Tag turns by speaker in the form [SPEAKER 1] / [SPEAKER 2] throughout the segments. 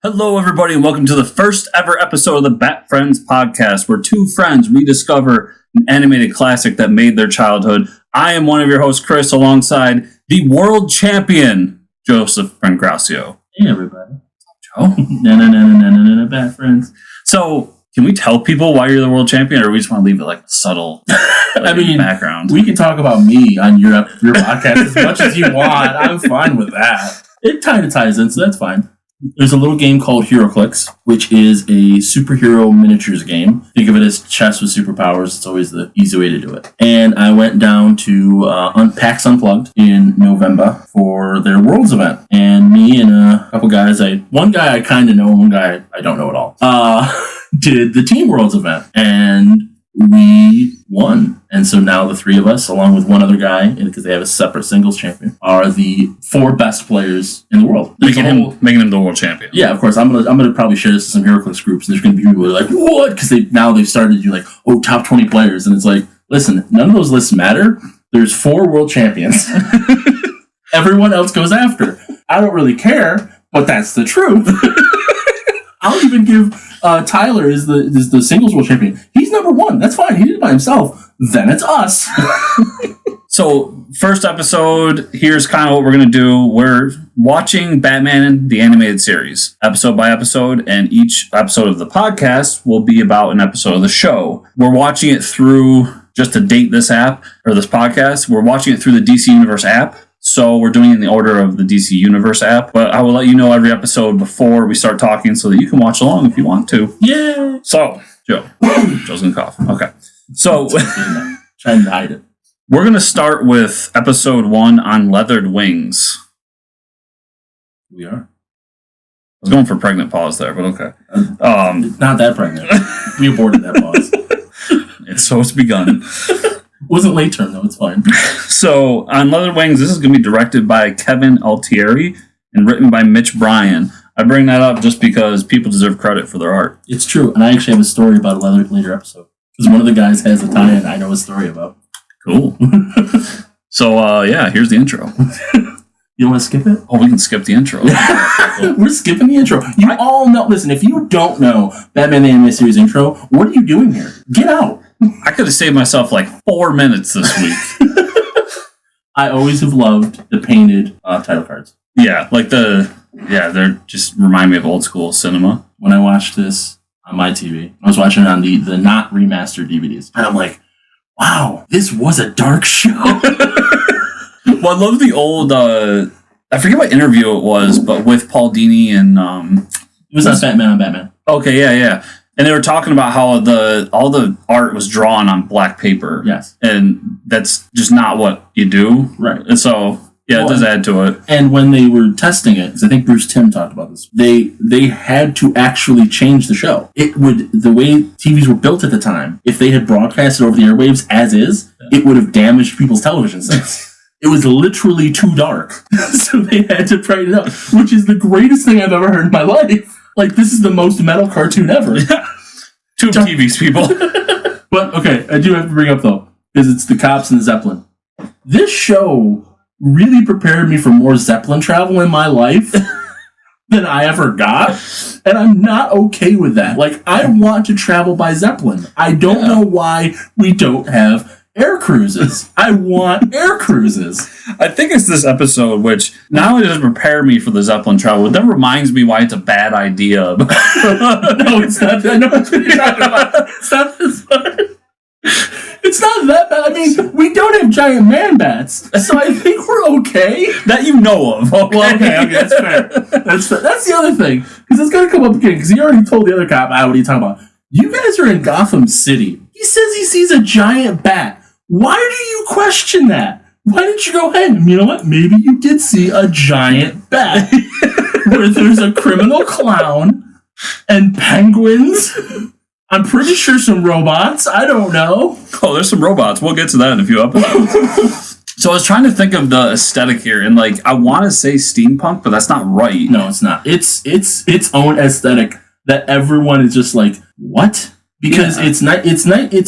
[SPEAKER 1] Hello, everybody, and welcome to the first ever episode of the Bat Friends podcast, where two friends rediscover an animated classic that made their childhood. I am one of your hosts, Chris, alongside the world champion, Joseph Pancracio.
[SPEAKER 2] Hey, everybody.
[SPEAKER 1] Joe?
[SPEAKER 2] No, Bat Friends.
[SPEAKER 1] So, can we tell people why you're the world champion, or we just want to leave it like subtle background?
[SPEAKER 2] We can talk about me on your podcast as much as you want. I'm fine with that. It kind of ties in, so that's fine. There's a little game called HeroClix, which is a superhero miniatures game. Think of it as chess with superpowers. It's always the easy way to do it. And I went down to PAX Unplugged in November for their Worlds event. And me and a couple guys, one guy I kind of know, one guy I don't know at all, did the Team Worlds event. And we won. And so now the three of us, along with one other guy, because they have a separate singles champion, are the four best players in the world.
[SPEAKER 1] Making him the world champion.
[SPEAKER 2] Yeah, of course. I'm gonna probably share this in some HeroClix groups, and there's gonna be people who are like, what? Because they've started to do like, top 20 players, and it's like, listen, none of those lists matter. There's 4 world champions. Everyone else goes after. I don't really care, but that's the truth. I'll even give Tyler is the singles world champion. He's number 1. That's fine. He did it by himself. Then it's us.
[SPEAKER 1] So, first episode, here's kind of what we're going to do. We're watching Batman, the animated series, episode by episode, and each episode of the podcast will be about an episode of the show. We're watching it through, just to date this app, or this podcast, we're watching it through the DC Universe app. So we're doing it in the order of the DC Universe app, but I will let you know every episode before we start talking so that you can watch along if you want to.
[SPEAKER 2] Yeah.
[SPEAKER 1] So, Joe's gonna cough. Okay. So,
[SPEAKER 2] trying to hide it.
[SPEAKER 1] We're going to start with episode 1 on Leathered Wings.
[SPEAKER 2] We are.
[SPEAKER 1] I was going for pregnant pause there, but okay.
[SPEAKER 2] Not that pregnant. We aborted that pause.
[SPEAKER 1] So it's begun.
[SPEAKER 2] Wasn't late term, though. It's fine.
[SPEAKER 1] So, on Leathered Wings, this is going to be directed by Kevin Altieri and written by Mitch Bryan. I bring that up just because people deserve credit for their art.
[SPEAKER 2] It's true, and I actually have a story about a later episode. Because one of the guys has a tie-in I know a story about.
[SPEAKER 1] Cool. So, here's the intro.
[SPEAKER 2] You want to skip it?
[SPEAKER 1] Oh, we can skip the intro.
[SPEAKER 2] We're skipping the intro. You all know. Listen, if you don't know Batman the Animated Series intro, what are you doing here? Get out.
[SPEAKER 1] I could have saved myself like 4 minutes this week.
[SPEAKER 2] I always have loved the painted title cards.
[SPEAKER 1] Yeah, they're just remind me of old school cinema.
[SPEAKER 2] When I watched this on my TV, I was watching it on the not remastered DVDs, and I'm like, wow, this was a dark show.
[SPEAKER 1] Well, I love the old, I forget what interview it was, but with Paul Dini and...
[SPEAKER 2] it was on Batman on Batman.
[SPEAKER 1] Okay, yeah. And they were talking about how all the art was drawn on black paper.
[SPEAKER 2] Yes.
[SPEAKER 1] And that's just not what you do.
[SPEAKER 2] Right.
[SPEAKER 1] And so, yeah, it does add to it.
[SPEAKER 2] And when they were testing it, because I think Bruce Timm talked about this, they had to actually change the show. The way TVs were built at the time, if they had broadcasted over the airwaves as is, it would have damaged people's television sets. It was literally too dark. So they had to brighten it up, which is the greatest thing I've ever heard in my life. Like, this is the most metal cartoon ever.
[SPEAKER 1] Tube TVs, people.
[SPEAKER 2] But, okay, I do have to bring up, though, because it's the cops and the Zeppelin. This show really prepared me for more Zeppelin travel in my life than I ever got. And I'm not okay with that. Like, I want to travel by Zeppelin. I don't know why we don't have air cruises. I want air cruises.
[SPEAKER 1] I think it's this episode which not only does it prepare me for the Zeppelin travel, it then reminds me why it's a bad idea.
[SPEAKER 2] No, it's not. I know what you're talking about. It's not this part. It's not that bad. I mean, we don't have giant man bats, so I think we're okay.
[SPEAKER 1] That you know of. Okay,
[SPEAKER 2] well, okay, that's fair. That's the other thing, because it's going to come up again, because he already told the other cop, what are you talking about? You guys are in Gotham City. He says he sees a giant bat. Why do you question that? Why didn't you go ahead? You know what? Maybe you did see a giant bat where there's a criminal clown and penguins. I'm pretty sure some robots. I don't know.
[SPEAKER 1] Oh, there's some robots. We'll get to that in a few episodes. So I was trying to think of the aesthetic here, and I want to say steampunk, but that's not right.
[SPEAKER 2] No, it's not. It's its own aesthetic that everyone is just like, what? Because it's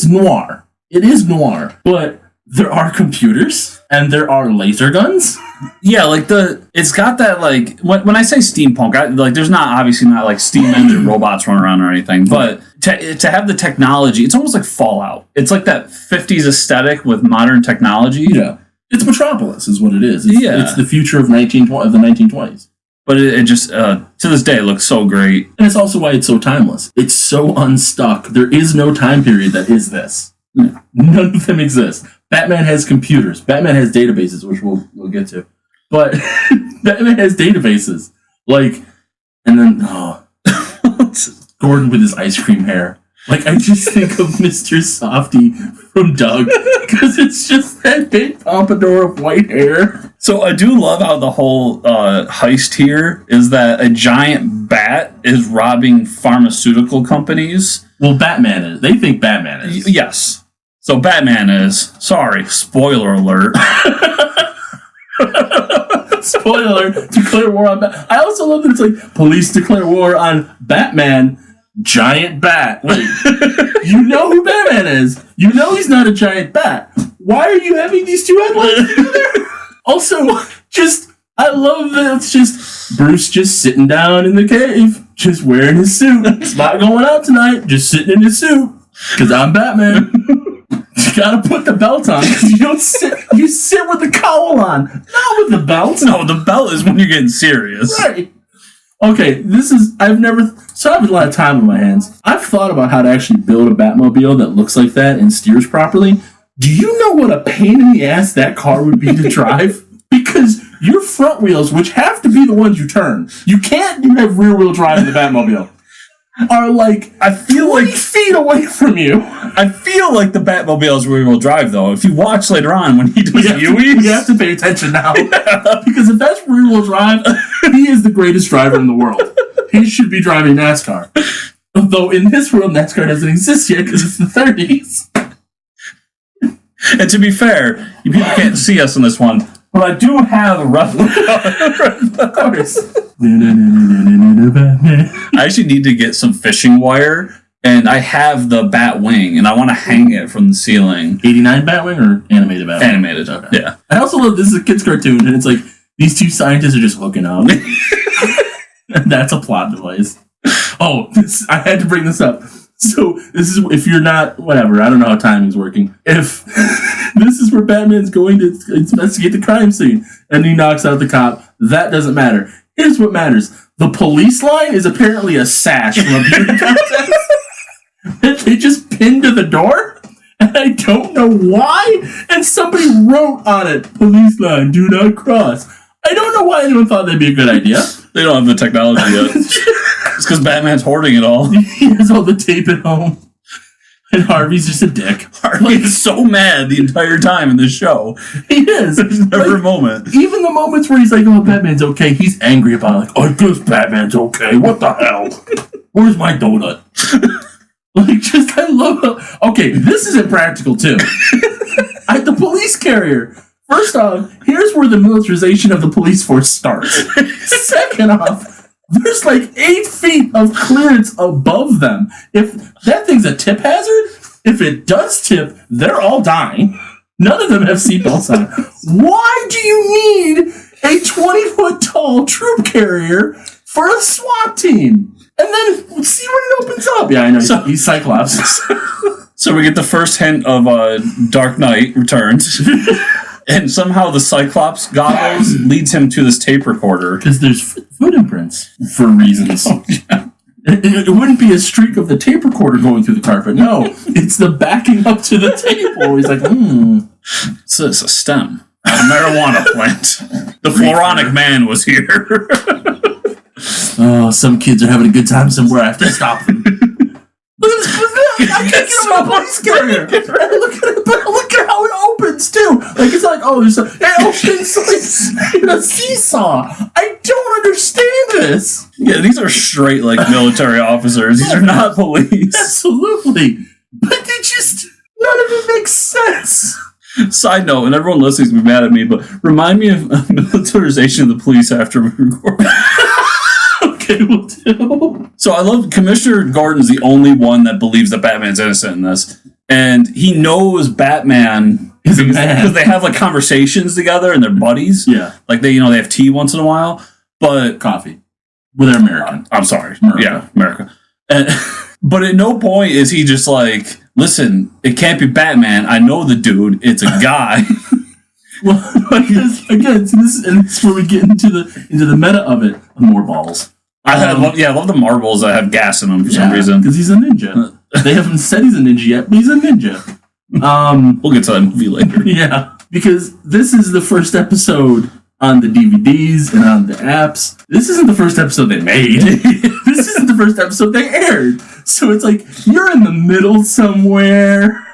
[SPEAKER 2] noir. It is noir, but there are computers. And there are laser guns?
[SPEAKER 1] Yeah, like it's got that like when I say steampunk, like there's obviously not like steam engine robots running around or anything, but to have the technology, it's almost like Fallout. It's like that 50s aesthetic with modern technology.
[SPEAKER 2] Yeah, it's Metropolis, is what it is. It's the future of the 1920s. But
[SPEAKER 1] it just to this day looks so great,
[SPEAKER 2] and it's also why it's so timeless. It's so unstuck. There is no time period that is this. Yeah. None of them exist. Batman has computers. Batman has databases, which we'll get to. But Batman has databases. Like, and then Gordon with his ice cream hair. Like, I just think of Mr. Softy from Doug, because it's just that big pompadour of white hair.
[SPEAKER 1] So I do love how the whole heist here is that a giant bat is robbing pharmaceutical companies.
[SPEAKER 2] Well, Batman is. They think Batman is.
[SPEAKER 1] Yes. So Batman is. Sorry, spoiler alert.
[SPEAKER 2] Spoiler alert, declare war on Batman. I also love that it's like, police declare war on Batman, giant bat. Wait, you know who Batman is. You know he's not a giant bat. Why are you having these two headlines together? Also, I love that it's just Bruce just sitting down in the cave, just wearing his suit. He's not going out tonight, just sitting in his suit, because I'm Batman. You gotta put the belt on, because you don't sit. You sit with the cowl on, not with the belt.
[SPEAKER 1] No, the belt is when you're getting serious.
[SPEAKER 2] Right. Okay, I have a lot of time on my hands. I've thought about how to actually build a Batmobile that looks like that and steers properly. Do you know what a pain in the ass that car would be to drive? Because your front wheels, which have to be the ones you turn, you can't have rear wheel drive in the Batmobile, are like, I feel 20 feet away from you.
[SPEAKER 1] I feel like the Batmobile is rear wheel drive, though. If you watch later on when he does
[SPEAKER 2] Huey's, you have to pay attention now. Yeah. Because if that's rear wheel drive, he is the greatest driver in the world. He should be driving NASCAR. Though in this world, NASCAR doesn't exist yet because it's the 30s.
[SPEAKER 1] And to be fair, you people can't see us in this one, but I do have a replica.
[SPEAKER 2] Of course.
[SPEAKER 1] I actually need to get some fishing wire, and I have the bat wing, and I want to hang it from the ceiling.
[SPEAKER 2] 89 Batwing or animated Batwing?
[SPEAKER 1] Animated, okay. Yeah.
[SPEAKER 2] I also love this is a kid's cartoon, and it's like these two scientists are just hooking up. That's a plot device. Oh, I had to bring this up. So this is, if you're not, whatever, I don't know how timing's working. If this is where Batman's going to investigate the crime scene and he knocks out the cop, that doesn't matter. Here's what matters. The police line is apparently a sash from a beauty contest that they just pinned to the door, and I don't know why. And somebody wrote on it, police line, do not cross. I don't know why anyone thought that'd be a good idea.
[SPEAKER 1] They don't have the technology yet. It's because Batman's hoarding it all.
[SPEAKER 2] He has all the tape at home. And Harvey's just a dick.
[SPEAKER 1] Harvey is so mad the entire time in this show.
[SPEAKER 2] He is.
[SPEAKER 1] There's never a moment.
[SPEAKER 2] Even the moments where he's like, oh, Batman's okay, he's angry about it. Like, oh, I guess Batman's okay. What the hell? Where's my donut? I love how... Okay, this is impractical, too. The police carrier... First off, here's where the militarization of the police force starts. Second off, there's like 8 feet of clearance above them. If that thing's a tip hazard, if it does tip, they're all dying. None of them have seatbelts on. Why do you need a 20-foot tall troop carrier for a SWAT team? And then see when it opens up. Yeah, I know. He's Cyclops.
[SPEAKER 1] So we get the first hint of Dark Knight Returns. And somehow the Cyclops goggles leads him to this tape recorder.
[SPEAKER 2] Because there's foot imprints for reasons. Oh, yeah. It wouldn't be a streak of the tape recorder going through the carpet. No, it's the backing up to the table. He's like,
[SPEAKER 1] It's a stem. A marijuana plant. The Floronic Man was here.
[SPEAKER 2] Oh, some kids are having a good time somewhere. I have to stop them. Look at this. I can't get on a police carrier. Look at how it opens, too. Like, it's like, oh, it opens like in a seesaw. I don't understand this.
[SPEAKER 1] Yeah, these are straight, like, military officers. These are not police.
[SPEAKER 2] Absolutely. But none of it makes sense.
[SPEAKER 1] Side note, and everyone listening is going to be mad at me, but remind me of militarization of the police after we record. Okay, we'll do. So I love Commissioner Gordon's the only one that believes that Batman's innocent in this. And he knows Batman
[SPEAKER 2] is a man.
[SPEAKER 1] Because they have like conversations together and they're buddies.
[SPEAKER 2] Yeah.
[SPEAKER 1] Like they have tea once in a while. But
[SPEAKER 2] Coffee. Well, they're American.
[SPEAKER 1] I'm sorry.
[SPEAKER 2] America.
[SPEAKER 1] Yeah, America. But at no point is he just like, listen, it can't be Batman. I know the dude. It's a guy.
[SPEAKER 2] Well, because again, so this is where we get into the meta of it. More balls.
[SPEAKER 1] I love the marbles that have gas in them for some reason.
[SPEAKER 2] Because he's a ninja. They haven't said he's a ninja yet, but he's a ninja.
[SPEAKER 1] We'll get to that movie later.
[SPEAKER 2] Yeah, because this is the first episode on the DVDs and on the apps. This isn't the first episode they made. This isn't the first episode they aired. So it's like you're in the middle somewhere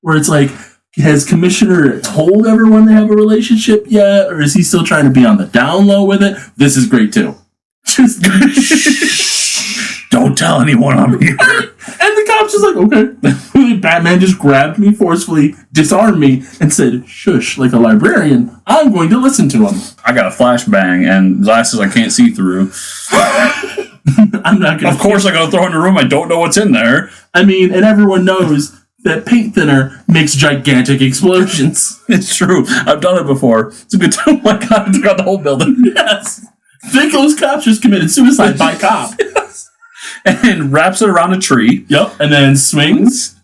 [SPEAKER 2] where it's like, has Commissioner told everyone they have a relationship yet? Or is he still trying to be on the down low with it? This is great too. Just
[SPEAKER 1] don't tell anyone I'm here.
[SPEAKER 2] And the cop's just like, okay. Batman just grabbed me forcefully, disarmed me, and said, shush, like a librarian. I'm going to listen to him.
[SPEAKER 1] I got a flashbang and glasses I can't see through.
[SPEAKER 2] I'm not going to.
[SPEAKER 1] Of course, I got to throw in a room. I don't know what's in there.
[SPEAKER 2] I mean, and everyone knows that paint thinner makes gigantic explosions.
[SPEAKER 1] It's true. I've done it before. It's a good time. Oh my God, I took out the whole building.
[SPEAKER 2] Yes. Think those cops just committed suicide by cop.
[SPEAKER 1] Yes. And wraps it around a tree.
[SPEAKER 2] Yep. And then swings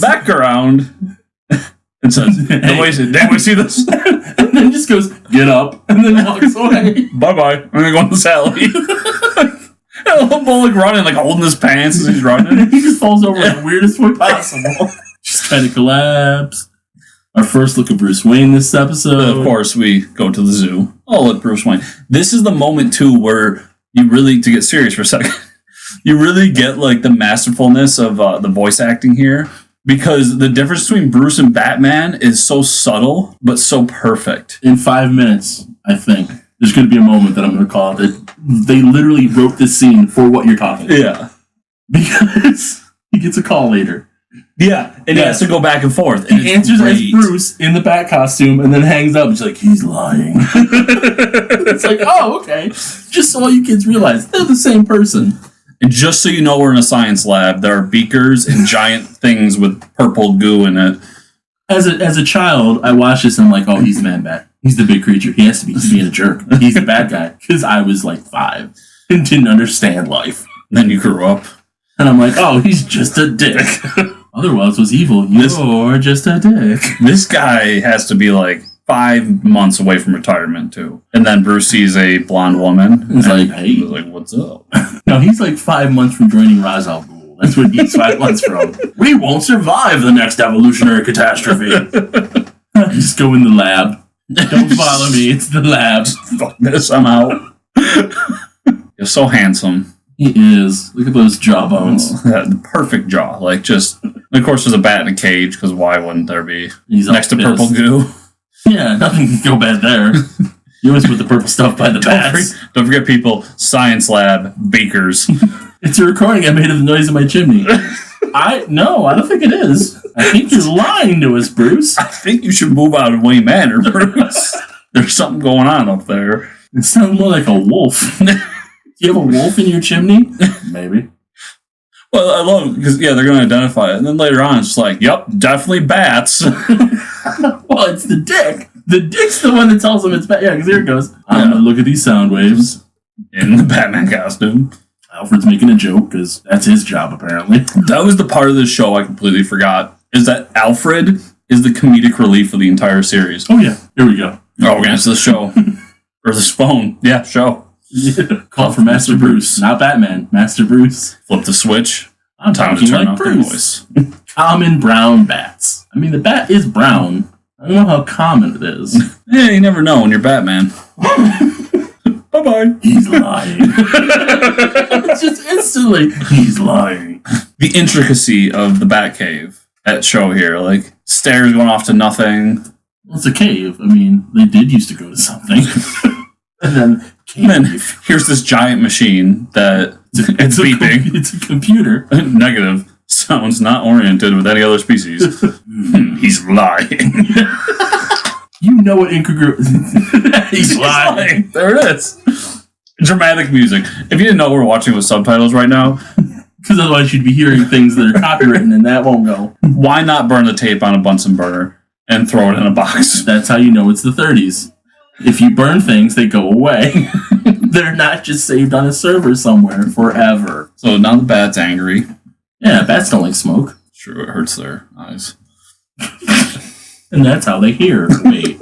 [SPEAKER 1] back around and says, "Did we see this?"
[SPEAKER 2] And then just goes, "Get up," and then walks away.
[SPEAKER 1] Bye-bye. I'm gonna go in the alley. And a little Bullock running, like holding his pants as he's running.
[SPEAKER 2] And he just falls over in the weirdest way possible. Just kind of collapse. Our first look at Bruce Wayne this episode.
[SPEAKER 1] Of course, we go to the zoo. Oh, look, Bruce Wayne. This is the moment, too, where you really, to get serious for a second, you really get, like, the masterfulness of the voice acting here. Because the difference between Bruce and Batman is so subtle, but so perfect.
[SPEAKER 2] In 5 minutes, I think, there's going to be a moment that I'm going to call it that they literally wrote this scene for what you're talking about.
[SPEAKER 1] Yeah.
[SPEAKER 2] Because he gets a call later.
[SPEAKER 1] Yeah, and he has to go back and forth. And
[SPEAKER 2] he answers as Bruce in the Bat costume and then hangs up. He's like, he's lying. It's like, oh, okay. Just so all you kids realize, they're the same person.
[SPEAKER 1] And just so you know, we're in a science lab. There are beakers and giant things with purple goo in it.
[SPEAKER 2] As a child, I watched this and I'm like, oh, he's the Man-Bat. He's the big creature. He has to be. He's being a jerk. He's the bad guy. Because I was like 5 and didn't understand life.
[SPEAKER 1] Then you grew up.
[SPEAKER 2] And I'm like, oh, he's just a dick. Otherwise was evil. You're just a dick.
[SPEAKER 1] This guy has to be like 5 months away from retirement too. And then Bruce sees a blonde woman.
[SPEAKER 2] He's like, hey.
[SPEAKER 1] He's like, what's up?
[SPEAKER 2] No, he's like 5 months from joining Ra's al Ghul. That's what he's 5 months from. We won't survive the next evolutionary catastrophe. Just go in the lab. Don't follow me. It's the lab.
[SPEAKER 1] Fuck this. I'm out. You're so handsome.
[SPEAKER 2] He is. Look at those jawbones.
[SPEAKER 1] The perfect jaw. Like just, of course, there's a bat in a cage because why wouldn't there be?
[SPEAKER 2] He's
[SPEAKER 1] next to purple goo.
[SPEAKER 2] Yeah, nothing can go bad there. You always put the purple stuff by the bats.
[SPEAKER 1] Don't forget, people. Science lab, bakers.
[SPEAKER 2] It's a recording I made of the noise in my chimney. I don't think it is. I think you're lying to us, Bruce.
[SPEAKER 1] I think you should move out of Wayne Manor, Bruce. There's something going on up there.
[SPEAKER 2] It sounds more like a wolf. Do you have a wolf in your chimney? Maybe.
[SPEAKER 1] Well, I love it because, they're going to identify it. And then later on, it's just like, yep, definitely bats.
[SPEAKER 2] Well, it's the dick. The dick's the one that tells them it's bad. Yeah, because here it goes. I'm going to look at these sound waves.
[SPEAKER 1] In the Batman costume.
[SPEAKER 2] Alfred's making a joke because that's his job, apparently.
[SPEAKER 1] That was the part of the show I completely forgot. Is that Alfred is the comedic relief of the entire series.
[SPEAKER 2] Oh, yeah. Here we go.
[SPEAKER 1] Oh, we're going to answer the show. Or the phone. Yeah, show.
[SPEAKER 2] Yeah. Call for Master Bruce. Not Batman. Master Bruce.
[SPEAKER 1] Flip the switch.
[SPEAKER 2] I'm talking like Bruce. Common brown bats. I mean, the bat is brown. I don't know how common it is.
[SPEAKER 1] Yeah, you never know when you're Batman. Bye-bye.
[SPEAKER 2] He's lying. It's just instantly, he's lying.
[SPEAKER 1] The intricacy of the Batcave at show here. Like, stairs going off to nothing.
[SPEAKER 2] Well, it's a cave. I mean, they did used to go to something. And then
[SPEAKER 1] here's this giant machine that it's beeping.
[SPEAKER 2] It's a computer.
[SPEAKER 1] Negative. Sounds not oriented with any other species. He's lying.
[SPEAKER 2] You know what incongruent. He's lying.
[SPEAKER 1] There it is. Dramatic music. If you didn't know, we're watching with subtitles right now.
[SPEAKER 2] Because otherwise you'd be hearing things that are copywritten and that won't go.
[SPEAKER 1] Why not burn the tape on a Bunsen burner? and throw it in a box.
[SPEAKER 2] That's how you know it's the 30s. If you burn things, they go away. They're not just saved on a server somewhere forever.
[SPEAKER 1] So now the bat's angry.
[SPEAKER 2] Yeah, bats don't like smoke.
[SPEAKER 1] Sure, it hurts their eyes.
[SPEAKER 2] And that's how they hear. Wait.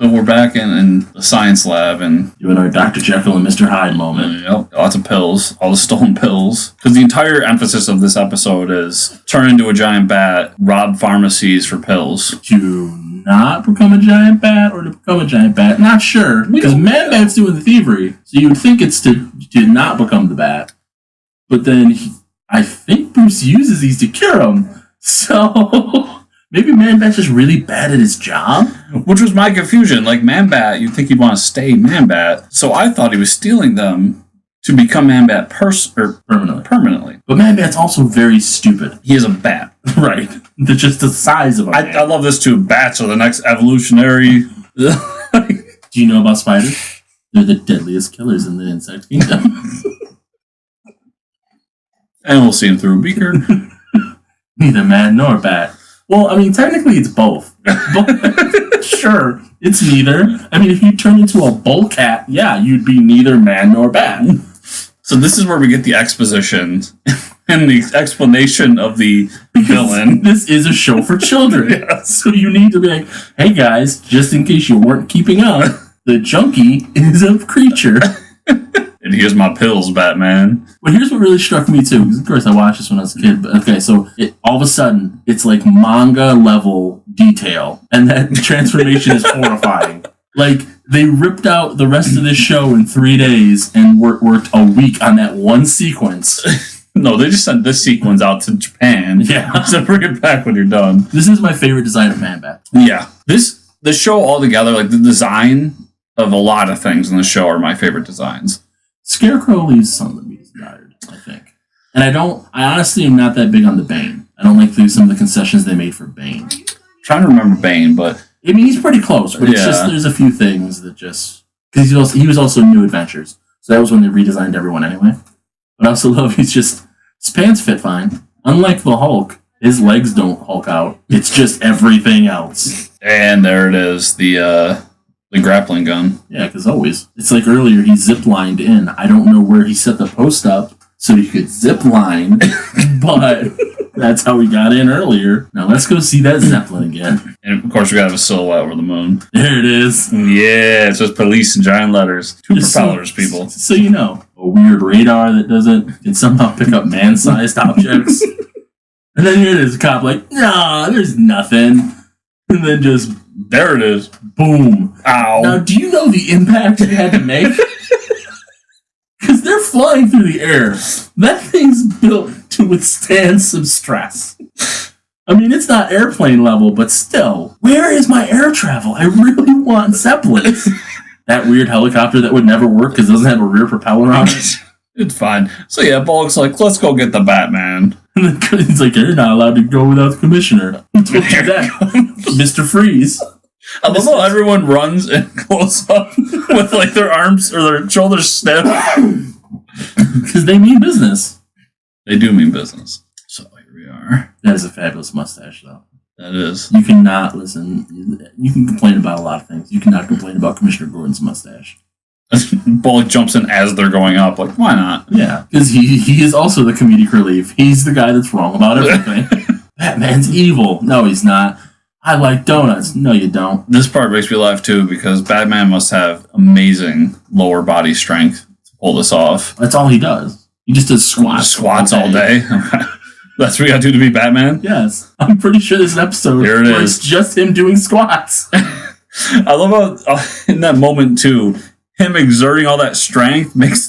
[SPEAKER 1] So we're back in the science lab and
[SPEAKER 2] doing our Dr. Jekyll and Mr. Hyde moment.
[SPEAKER 1] Yep, lots of pills, all the stolen pills. Because the entire emphasis of this episode is turn into a giant bat, rob pharmacies for pills.
[SPEAKER 2] To not become a giant bat or to become a giant bat? Not sure. Because Man-Bat's doing the thievery. So you would think it's to not become the bat. But then I think Bruce uses these to cure him. So maybe Man-Bat's just really bad at his job?
[SPEAKER 1] Which was my confusion. Like, Man-Bat, you'd think he'd want to stay Man-Bat. So I thought he was stealing them to become Man-Bat permanently.
[SPEAKER 2] But Man-Bat's also very stupid.
[SPEAKER 1] He is a bat.
[SPEAKER 2] Right. They're just the size of a bat.
[SPEAKER 1] I love this too. Bats are the next evolutionary.
[SPEAKER 2] Do you know about spiders? They're the deadliest killers in the insect kingdom.
[SPEAKER 1] And we'll see him through a beaker.
[SPEAKER 2] Neither man nor bat. Well, I mean, technically it's both. Sure, it's neither. I mean, if you turn into a bullcat, yeah, you'd be neither man nor bat.
[SPEAKER 1] So this is where we get the exposition and the explanation of the villain.
[SPEAKER 2] This is a show for children.
[SPEAKER 1] Yes.
[SPEAKER 2] So you need to be like, hey guys, just in case you weren't keeping up, the junkie is a creature.
[SPEAKER 1] And here's my pills, Batman.
[SPEAKER 2] But here's what really struck me too, because of course I watched this when I was a kid. But okay, so all of a sudden it's like manga level detail, and that transformation is horrifying. Like they ripped out the rest of this show in 3 days and worked a week on that one sequence.
[SPEAKER 1] No, they just sent this sequence out to Japan.
[SPEAKER 2] Yeah,
[SPEAKER 1] so bring it back when you're done.
[SPEAKER 2] This is my favorite design of Man-Bat.
[SPEAKER 1] Yeah, the show altogether, like the design of a lot of things in the show are my favorite designs.
[SPEAKER 2] Scarecrow leaves some of me desired, I think. And I honestly am not that big on the Bane. I don't like some of the concessions they made for Bane.
[SPEAKER 1] I'm trying to remember Bane, but
[SPEAKER 2] I mean, he's pretty close, but it's just, there's a few things that just, because he was also New Adventures. So that was when they redesigned everyone anyway. But I also love his pants fit fine. Unlike the Hulk, his legs don't Hulk out. It's just everything else.
[SPEAKER 1] And there it is, the grappling gun.
[SPEAKER 2] Yeah, because always. It's like earlier, he zip-lined in. I don't know where he set the post up so he could zip-line, but that's how he got in earlier. Now let's go see that Zeppelin again.
[SPEAKER 1] And of course, we got to have a silhouette over the moon.
[SPEAKER 2] There it is.
[SPEAKER 1] Yeah, it says police in giant letters. 2 propellers, people.
[SPEAKER 2] So you know, a weird radar that can somehow pick up man-sized objects. And then here it is, a cop like, nah, there's nothing. And then just,
[SPEAKER 1] there it is.
[SPEAKER 2] Boom.
[SPEAKER 1] Ow.
[SPEAKER 2] Now, do you know the impact it had to make? Because they're flying through the air. That thing's built to withstand some stress. I mean, it's not airplane level, but still. Where is my air travel? I really want Zeppelins. That weird helicopter that would never work because it doesn't have a rear propeller on it.
[SPEAKER 1] It's fine. So yeah, Bulk's like, let's go get the Batman.
[SPEAKER 2] And then he's like, you're not allowed to go without the commissioner. Who told you that? Mr. Freeze.
[SPEAKER 1] I love how everyone runs and goes up with like their arms or their shoulders stiff.
[SPEAKER 2] Because they mean business.
[SPEAKER 1] They do mean business. So here we are.
[SPEAKER 2] That is a fabulous mustache, though.
[SPEAKER 1] That is.
[SPEAKER 2] You cannot listen. You can complain about a lot of things. You cannot complain about Commissioner Gordon's mustache.
[SPEAKER 1] Bullock jumps in as they're going up. Like, why not?
[SPEAKER 2] Yeah, because he is also the comedic relief. He's the guy that's wrong about everything. Batman's evil. No, he's not. I like donuts. No, you don't.
[SPEAKER 1] This part makes me laugh, too, because Batman must have amazing lower body strength to pull this off.
[SPEAKER 2] That's all he does. He just does squats.
[SPEAKER 1] Squats all day. That's what you got to do to be Batman?
[SPEAKER 2] Yes. I'm pretty sure there's an episode
[SPEAKER 1] where
[SPEAKER 2] it's just him doing squats.
[SPEAKER 1] I love how, in that moment, too, him exerting all that strength makes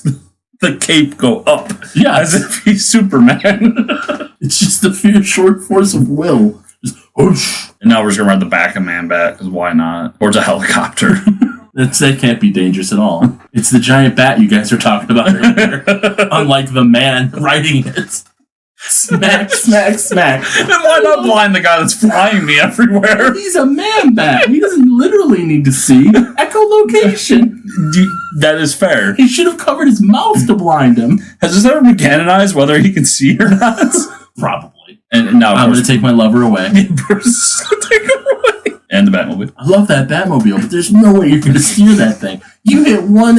[SPEAKER 1] the cape go up.
[SPEAKER 2] Yeah.
[SPEAKER 1] As if he's Superman.
[SPEAKER 2] It's just the sheer short force of will. Just whoosh.
[SPEAKER 1] And now we're just going to ride the back of Man-Bat, because why not? Or it's a helicopter.
[SPEAKER 2] That can't be dangerous at all. It's the giant bat you guys are talking about earlier. Unlike the man riding it. Smack, smack, smack.
[SPEAKER 1] Then why not blind the guy that's flying me everywhere?
[SPEAKER 2] He's a Man-Bat. He doesn't literally need to see. Echolocation.
[SPEAKER 1] That is fair.
[SPEAKER 2] He should have covered his mouth to blind him.
[SPEAKER 1] Has this ever been canonized, whether he can see or not?
[SPEAKER 2] Probably.
[SPEAKER 1] And now
[SPEAKER 2] I'm going to take my lover away.
[SPEAKER 1] Bruce, take him away. Batmobile.
[SPEAKER 2] I love that Batmobile, but there's no way you're going to steer that thing. You hit one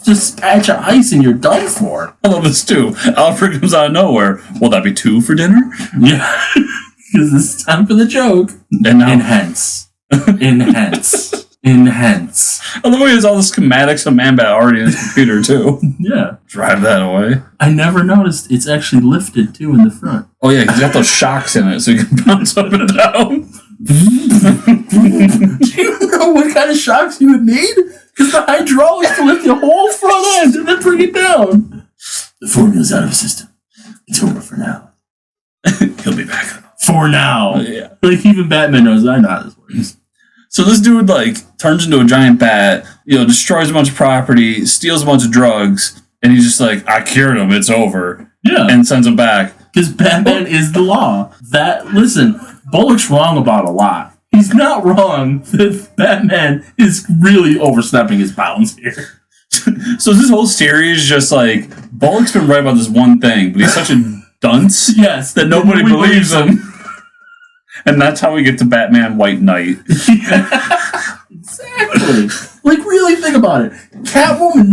[SPEAKER 2] just patch of ice and you're done for.
[SPEAKER 1] I love this too. Alfred comes out of nowhere. Will that be 2 for dinner?
[SPEAKER 2] Yeah, because it's time for the joke.
[SPEAKER 1] And now,
[SPEAKER 2] Enhance. Enhance. Enhance.
[SPEAKER 1] I love how he has all the schematics of Man-Bat already in his computer too.
[SPEAKER 2] Yeah.
[SPEAKER 1] Drive that away.
[SPEAKER 2] I never noticed it's actually lifted too in the front.
[SPEAKER 1] Oh yeah, he's got those shocks in it so you can bounce up and down.
[SPEAKER 2] Do you know what kind of shocks you would need? Because the hydraulics to lift the whole front end and then bring it down. The formula's out of the system. It's over for now.
[SPEAKER 1] He'll be back.
[SPEAKER 2] For now.
[SPEAKER 1] Yeah.
[SPEAKER 2] Like, even Batman knows I know how this works.
[SPEAKER 1] So this dude, like, turns into a giant bat, destroys a bunch of property, steals a bunch of drugs, and he's just like, I cured him, it's over.
[SPEAKER 2] Yeah.
[SPEAKER 1] And sends him back.
[SPEAKER 2] Because Batman is the law. Listen, Bullock's wrong about a lot. He's not wrong that Batman is really overstepping his bounds here.
[SPEAKER 1] So this whole series just like, Bullock's been right about this one thing, but he's such a dunce
[SPEAKER 2] Yes.
[SPEAKER 1] that nobody believes him. And that's how we get to Batman White Knight.
[SPEAKER 2] Exactly. Like, really think about it. Catwoman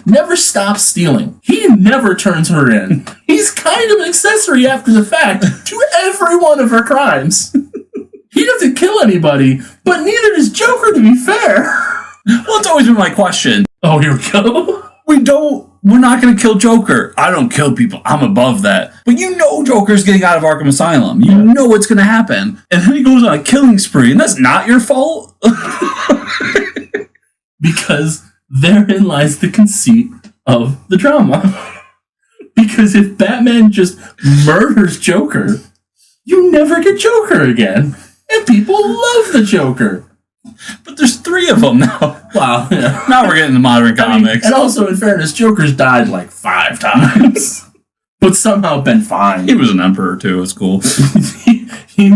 [SPEAKER 2] never stops stealing. He never turns her in. He's kind of an accessory after the fact to every one of her crimes. He doesn't kill anybody, but neither does Joker, to be fair.
[SPEAKER 1] Well, it's always been my question.
[SPEAKER 2] Oh, here we go.
[SPEAKER 1] We're not going to kill Joker. I don't kill people. I'm above that. But Joker's getting out of Arkham Asylum. You know what's going to happen. And then he goes on a killing spree, and that's not your fault?
[SPEAKER 2] Because therein lies the conceit of the drama. Because if Batman just murders Joker, you never get Joker again. And people love the Joker.
[SPEAKER 1] But there's 3 of them now.
[SPEAKER 2] Wow. Yeah.
[SPEAKER 1] Now we're getting the modern comics.
[SPEAKER 2] And also, in fairness, Joker's died like 5 times. But somehow been fine.
[SPEAKER 1] He was an emperor, too. It's cool.
[SPEAKER 2] he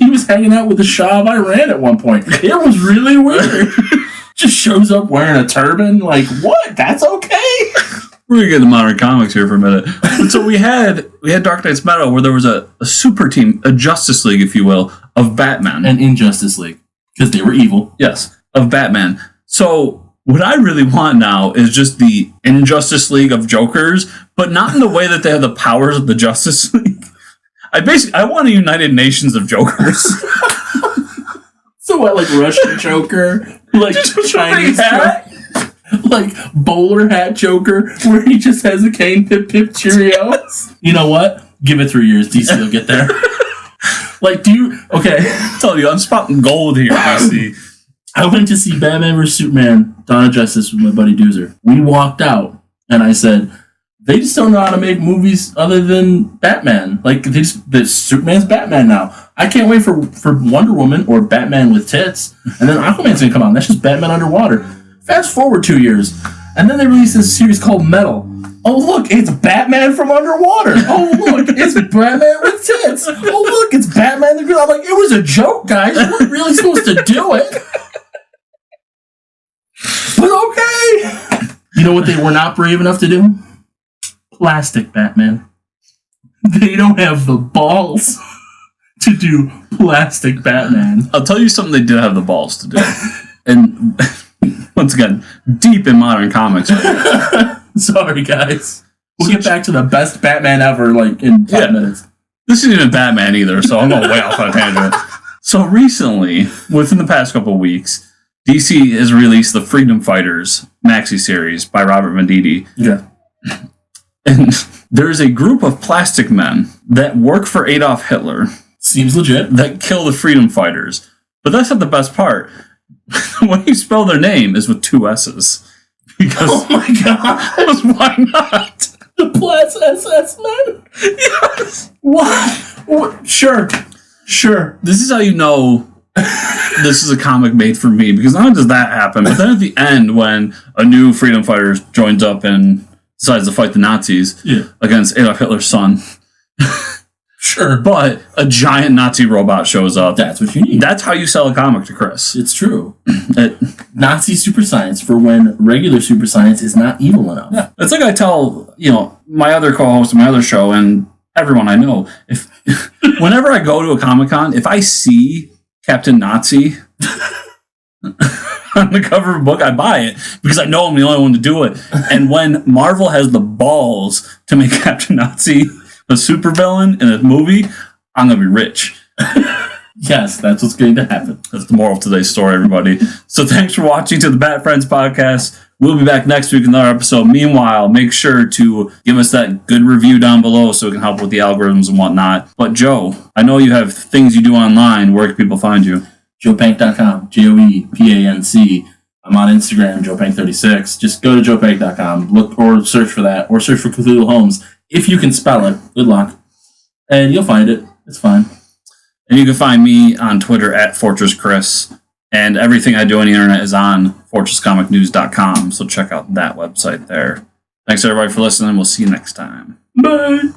[SPEAKER 2] was hanging out with the Shah of Iran at one point. It was really weird. Just shows up wearing a turban. Like, what? That's okay?
[SPEAKER 1] We're going to get the modern comics here for a minute. So we had Dark Knight's Meadow, where there was a super team, a Justice League, if you will, of Batman.
[SPEAKER 2] And Injustice League. Because they were evil.
[SPEAKER 1] Yes, of Batman. So what I really want now is just the Injustice League of Jokers, but not in the way that they have the powers of the Justice League. I want a United Nations of Jokers.
[SPEAKER 2] So what, like Russian Joker? Like Chinese Joker? Like bowler hat Joker, where he just has a cane, pip pip cheerio? You know what? Give it 3 years, DC will get there. Like, okay.
[SPEAKER 1] I tell you, I'm spotting gold here, DC.
[SPEAKER 2] I went to see Batman vs. Superman, Dawn of Justice with my buddy Doozer. We walked out, and I said, they just don't know how to make movies other than Batman. Like, Superman's Batman now. I can't wait for Wonder Woman or Batman with tits, and then Aquaman's gonna come out, and that's just Batman underwater. Fast forward 2 years, and then they released this series called Metal. Oh, look, it's Batman from underwater. Oh, look, it's Batman with tits. Oh, look, it's Batman the Green. I'm like, it was a joke, guys. You weren't really supposed to do it. But okay. You know what they were not brave enough to do? Plastic Batman. They don't have the balls to do plastic Batman.
[SPEAKER 1] I'll tell you something they did have the balls to do. And once again, deep in modern comics.
[SPEAKER 2] Sorry, guys. We'll get back to the best Batman ever, like, in 5 minutes.
[SPEAKER 1] This isn't even Batman either, so I'm going way off on a tangent. So recently, within the past couple of weeks, DC has released the Freedom Fighters maxi series by Robert Venditti.
[SPEAKER 2] Yeah.
[SPEAKER 1] And there's a group of plastic men that work for Adolf Hitler.
[SPEAKER 2] Seems legit.
[SPEAKER 1] That kill the Freedom Fighters. But that's not the best part. When you spell their name is with 2 S's. Because,
[SPEAKER 2] oh my god!
[SPEAKER 1] Because why not?
[SPEAKER 2] The Plus SS men?
[SPEAKER 1] Yes!
[SPEAKER 2] What? Sure.
[SPEAKER 1] This is how you know this is a comic made for me. Because not only does that happen, but then at the end, when a new Freedom Fighter joins up and decides to fight the Nazis against Adolf Hitler's son.
[SPEAKER 2] Sure.
[SPEAKER 1] But a giant Nazi robot shows up.
[SPEAKER 2] That's what you need.
[SPEAKER 1] That's how you sell a comic to Chris.
[SPEAKER 2] It's true. Nazi super science for when regular super science is not evil enough.
[SPEAKER 1] Yeah. It's like I tell, my other co-host of my other show and everyone I know, if whenever I go to a Comic-Con, if I see Captain Nazi on the cover of a book, I buy it because I know I'm the only one to do it. And when Marvel has the balls to make Captain Nazi a supervillain in a movie, I'm going to be rich.
[SPEAKER 2] Yes, that's what's going to happen.
[SPEAKER 1] That's the moral of today's story, everybody. So thanks for watching to the Bat Friends podcast. We'll be back next week with another episode. Meanwhile, make sure to give us that good review down below so we can help with the algorithms and whatnot. But Joe, I know you have things you do online. Where can people find you?
[SPEAKER 2] JoePank.com, JoePanc. I'm on Instagram, JoePank36. Just go to JoePank.com, look or search for that, or search for Cthulhu Holmes. If you can spell it, good luck. And you'll find it. It's fine.
[SPEAKER 1] And you can find me on Twitter at FortressChris. And everything I do on the internet is on FortressComicNews.com. So check out that website there. Thanks, everybody, for listening. We'll see you next time.
[SPEAKER 2] Bye.